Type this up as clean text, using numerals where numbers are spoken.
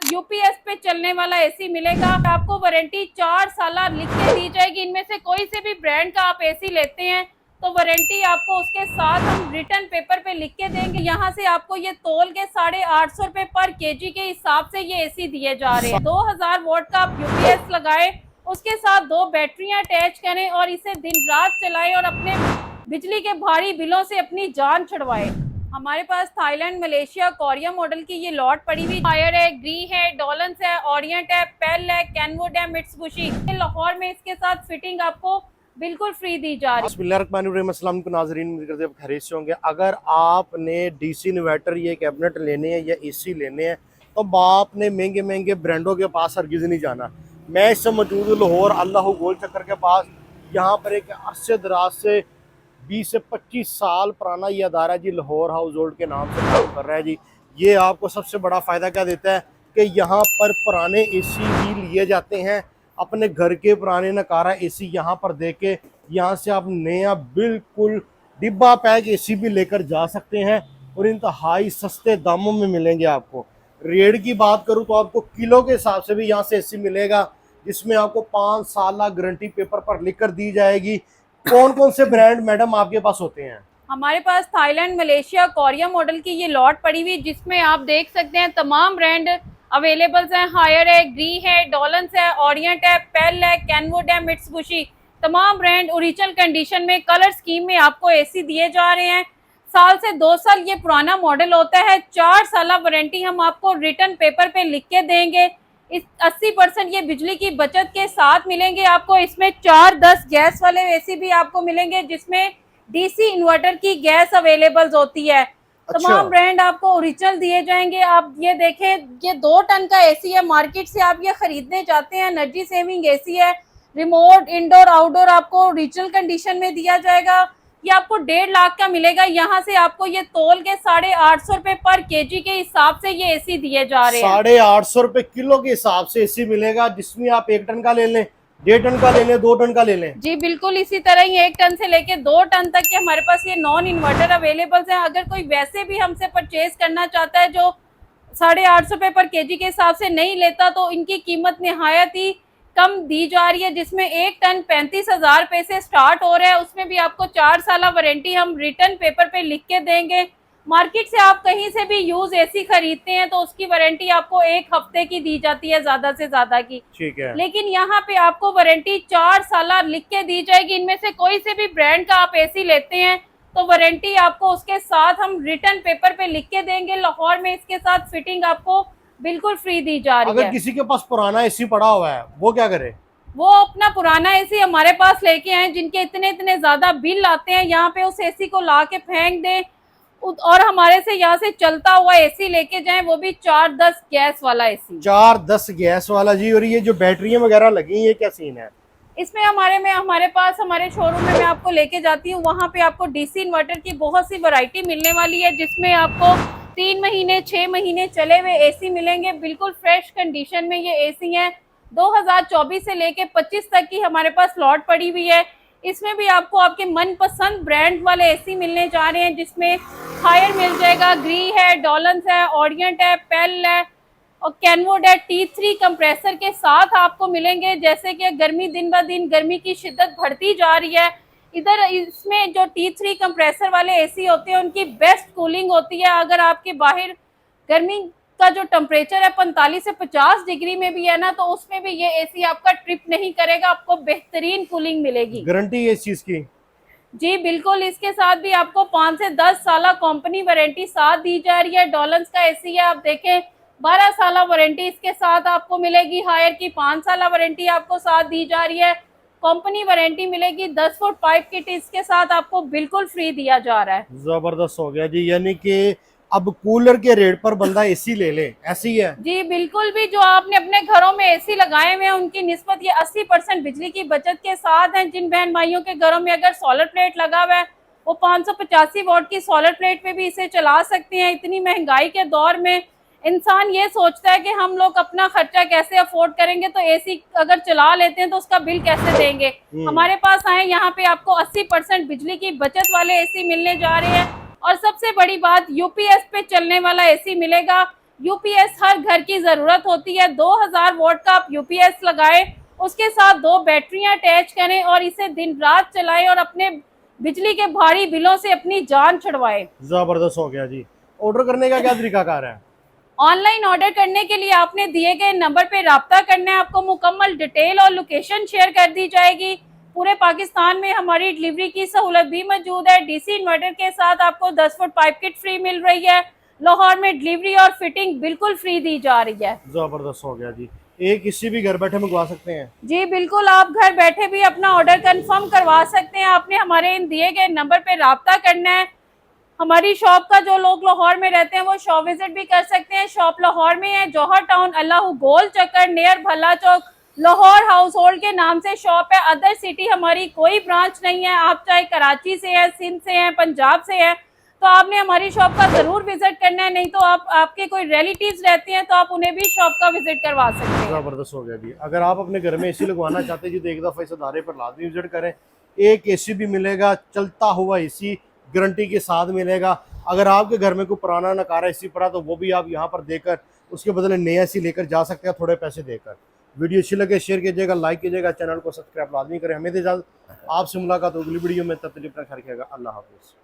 UPS पे चलने वाला एसी मिलेगा। आपको वारंटी 4 साल लिख के दी जाएगी। इनमें से कोई से भी ब्रांड का आप एसी लेते हैं तो वारंटी आपको उसके साथ हम रिटर्न पेपर पे लिख के देंगे। यहाँ से आपको ये तोल के 850 रुपए पर केजी के हिसाब से ये एसी दिए जा रहे हैं। 2000 वोल्ट का आप यूपीएस लगाए, उसके साथ 2 बैटरियां अटैच करें और इसे दिन रात चलाएं और अपने बिजली के भारी बिलों से अपनी जान छुड़वाएं। हमारे पास थाईलैंड, मलेशिया, कोरिया मॉडल की ये लॉट पड़ी हुई हायर है, ग्री है, डॉलन्स है, ओरिएंट है, पेल है, कैनवुड है, मित्सुबिशी। लाहौर में इसके साथ फिटिंग आपको बिल्कुल फ्री दी जा रही है। बिस्मिल्लाहिर्रहमानिर्रहीम नाज़रीन, उम्मीद करते हैं खैरियत से होंगे। अगर आपने डीसी इन्वर्टर, ये कैबिनेट लेने हैं या एसी लेने हैं तो आपने महंगे महंगे ब्रांडों के पास हरगिज़ नहीं जाना। मैं इससे मौजूद हूँ लाहौर अल्लाह गोल चक्कर के पास। यहाँ पर एक अरसे दराज से 20 से 25 साल पुराना ये अदारा जी लाहौर हाउस होल्ड के नाम से काम कर रहा है जी। ये आपको सबसे बड़ा फ़ायदा क्या देता है कि यहाँ पर पुराने एसी भी लिए जाते हैं। अपने घर के पुराने नकारा एसी यहाँ पर दे के यहाँ से आप नया बिल्कुल डिब्बा पैक एसी भी लेकर जा सकते हैं और इंतहाई सस्ते दामों में मिलेंगे। आपको रेट की बात करूँ तो आपको किलो के हिसाब से भी यहाँ से एसी मिलेगा, जिसमें आपको 5 साल गारंटी पेपर पर लिख कर दी जाएगी। कौन कौन से ब्रांड मैडम आपके पास होते हैं? हमारे पास थाईलैंड, मलेशिया, कोरिया मॉडल की ये लॉट पड़ी हुई, जिसमें आप देख सकते हैं तमाम ब्रांड अवेलेबल्स हैं। हायर है, ग्री है, डॉलन्स है, ओरिएंट है, पेल है, कैनवुड है, मित्सुबिशी। तमाम ब्रांड ओरिजिनल कंडीशन में कलर स्कीम में आपको एसी दिए जा रहे हैं। साल से 2 साल ये पुराना मॉडल होता है। 4 साल वारंटी हम आपको रिटर्न पेपर पे लिख के देंगे। इस 80% ये बिजली की बचत के साथ मिलेंगे आपको। इसमें 4-10 गैस वाले एसी भी आपको मिलेंगे, जिसमें डीसी इन्वर्टर की गैस अवेलेबल होती है। तमाम ब्रांड आपको ओरिजिनल दिए जाएंगे। आप ये देखें, ये 2 टन का एसी है। मार्केट से आप ये खरीदने जाते हैं, एनर्जी सेविंग एसी है। रिमोट, इंडोर, आउटडोर आपको ओरिजिनल कंडीशन में दिया जाएगा। ये आपको 1.5 लाख का मिलेगा। यहाँ से आपको ये तोल के 850 रुपए पर केजी के हिसाब से ये एसी दिए जा रहे हैं। 850 रुपए किलो के हिसाब से एसी मिलेगा, जिसमें आप 1 टन का ले लें, 1.5 टन का ले लें, 2 टन का ले लें। जी बिल्कुल, इसी तरह ही 1 टन से लेके 2 टन तक के हमारे पास ये नॉन इन्वर्टर अवेलेबल हैं। अगर कोई वैसे भी हमसे परचेज करना चाहता है जो 850 रुपए पर केजी के हिसाब से नहीं लेता, तो इनकी कीमत निहायत ही कम दी जा रही है, जिसमें 1 टन 35,000 रुपए से स्टार्ट हो रहा है। उसमें भी आपको 4 साल वारंटी हम रिटर्न पेपर पे लिख के देंगे। मार्केट से आप कहीं से भी यूज एसी खरीदते हैं तो उसकी वारंटी आपको 1 हफ्ते की दी जाती है, ज्यादा से ज्यादा की। ठीक है। लेकिन यहाँ पे आपको वारंटी 4 साल लिख के दी जाएगी। इनमें से कोई से भी ब्रांड का आप एसी लेते हैं तो वारंटी आपको उसके साथ हम रिटर्न पेपर पे लिख के देंगे। लाहौर में इसके साथ फिटिंग आपको बिल्कुल फ्री दी जा रही है। अगर किसी के पास पुराना एसी पड़ा हुआ है, वो क्या करे? वो अपना पुराना एसी हमारे पास लेके आए, जिनके इतने इतने ज्यादा बिल आते हैं, यहाँ पे उस एसी को ला के फेंक दें और हमारे से यहाँ से चलता हुआ एसी लेके जाएं, वो भी 4-10 गैस वाला एसी। 4-10 गैस वाला जी। और ये जो बैटरियां वगैरह लगी, ये क्या सीन है? इसमें हमारे पास हमारे शोरूम में मैं आपको लेके जाती हूँ, वहाँ पे आपको डीसी इन्वर्टर की बहुत सी वैरायटी मिलने वाली है, जिसमें आपको 3 महीने 6 महीने चले हुए एसी मिलेंगे। बिल्कुल फ्रेश कंडीशन में ये एसी हैं। 2024 से लेके 25 तक की हमारे पास लॉट पड़ी हुई है। इसमें भी आपको आपके मनपसंद ब्रांड वाले एसी मिलने जा रहे हैं, जिसमें हायर मिल जाएगा, ग्री है, डॉलन्स है, ओरिएंट है, पेल है और कैनवुड है। T3 कंप्रेसर के साथ आपको मिलेंगे। जैसे कि गर्मी दिन ब दिन गर्मी की शिद्दत बढ़ती जा रही है, इधर इसमें जो T3 कंप्रेसर वाले एसी होते हैं उनकी बेस्ट कूलिंग होती है। अगर आपके बाहर गर्मी का जो टेम्परेचर है 45 से 50 डिग्री में भी है ना, तो उसमें भी ये एसी आपका ट्रिप नहीं करेगा, आपको बेहतरीन कूलिंग मिलेगी। गारंटी है इस चीज की? जी बिल्कुल, इसके साथ भी आपको 5 से 10 साल कंपनी वारंटी साथ दी जा रही है। डॉलन्स का एसी है, आप देखें 12 साल वारंटी इसके साथ आपको मिलेगी। हायर की 5 साल वारंटी आपको साथ दी जा रही है। कंपनी वारंटी मिलेगी। 10 फुट पाइप किट इसके साथ आपको बिल्कुल फ्री दिया जा रहा है। जबरदस्त हो गया जी। यानी कि अब कूलर के रेट पर बंदा एसी ले ले, ऐसी है? जी बिल्कुल, भी जो आपने अपने घरों में एसी लगाए हुए हैं उनकी निस्बत ये 80% बिजली की बचत के साथ हैं। जिन बहन भाइयों के घरों में अगर सोलर प्लेट लगा हुआ है, वो 585 वॉट की सोलर प्लेट पे भी इसे चला सकते हैं। इतनी महंगाई के दौर में इंसान ये सोचता है कि हम लोग अपना खर्चा कैसे अफोर्ड करेंगे, तो एसी अगर चला लेते हैं तो उसका बिल कैसे देंगे। हमारे पास आए, यहाँ पे आपको 80% बिजली की बचत वाले एसी मिलने जा रहे हैं। और सबसे बड़ी बात, यूपीएस पे चलने वाला एसी मिलेगा। यूपीएस हर घर की जरूरत होती है। 2000 वोल्ट का आप यूपीएस लगाएं, उसके साथ 2 बैटरियां अटैच करें और इसे दिन रात चलाएं और अपने बिजली के भारी बिलों से अपनी जान छुड़वाएं। जबरदस्त हो गया जी। ऑर्डर करने का क्या तरीकाकार है? ऑनलाइन ऑर्डर करने के लिए आपने दिए गए नंबर पे राब्ता करना है, आपको मुकम्मल डिटेल और लोकेशन शेयर कर दी जाएगी। पूरे पाकिस्तान में हमारी डिलीवरी की सहूलत भी मौजूद है। डीसी इन्वर्टर के साथ आपको 10 फुट पाइप किट फ्री मिल रही है। लाहौर में डिलीवरी और फिटिंग बिल्कुल फ्री दी जा रही है। जबरदस्त हो गया जी। एक किसी भी घर बैठे मंगवा सकते हैं? जी बिल्कुल, आप घर बैठे भी अपना ऑर्डर कंफर्म करवा सकते हैं। आपने हमारे इन दिए गए नंबर पे राब्ता करना है। हमारी शॉप का जो लोग लाहौर में रहते हैं वो शॉप विजिट भी कर सकते हैं। शॉप लाहौर में है, जौहर टाउन, अल्लाह गोल चक्कर, नियर भला चौक। लाहौर हाउस होल्ड के नाम से शॉप है। अदर सिटी हमारी कोई ब्रांच नहीं है। आप चाहे कराची से है, सिंध से है, पंजाब से है, तो आपने हमारी शॉप का जरूर विजिट करना है। नहीं तो आपके कोई रिलेटिव्स रहते हैं तो आप उन्हें भी शॉप का विजिट करवा सकते हैं। जबरदस्त हो गया जी। अगर आप अपने घर में एसी लगवाना चाहते हैं जी तो एक दफ़ा इस अदारे पर लाजमी विजिट करें। एक एसी भी मिलेगा, चलता हुआ एसी गारंटी के साथ मिलेगा। अगर आपके घर में कोई पुराना नकारा एसी पड़ा तो वो भी आप यहाँ पर देकर उसके बदले नया एसी लेकर जा सकते हैं, थोड़े पैसे देकर। वीडियो अच्छी लगे शेयर कीजिएगा, लाइक कीजिएगा, चैनल को सब्सक्राइब लाजमी करें। हमें इजाज़त, आपसे मुलाकात होगी अगली वीडियो में, तब तक अपना ख्याल रखिएगा। अल्लाह हाफिज़।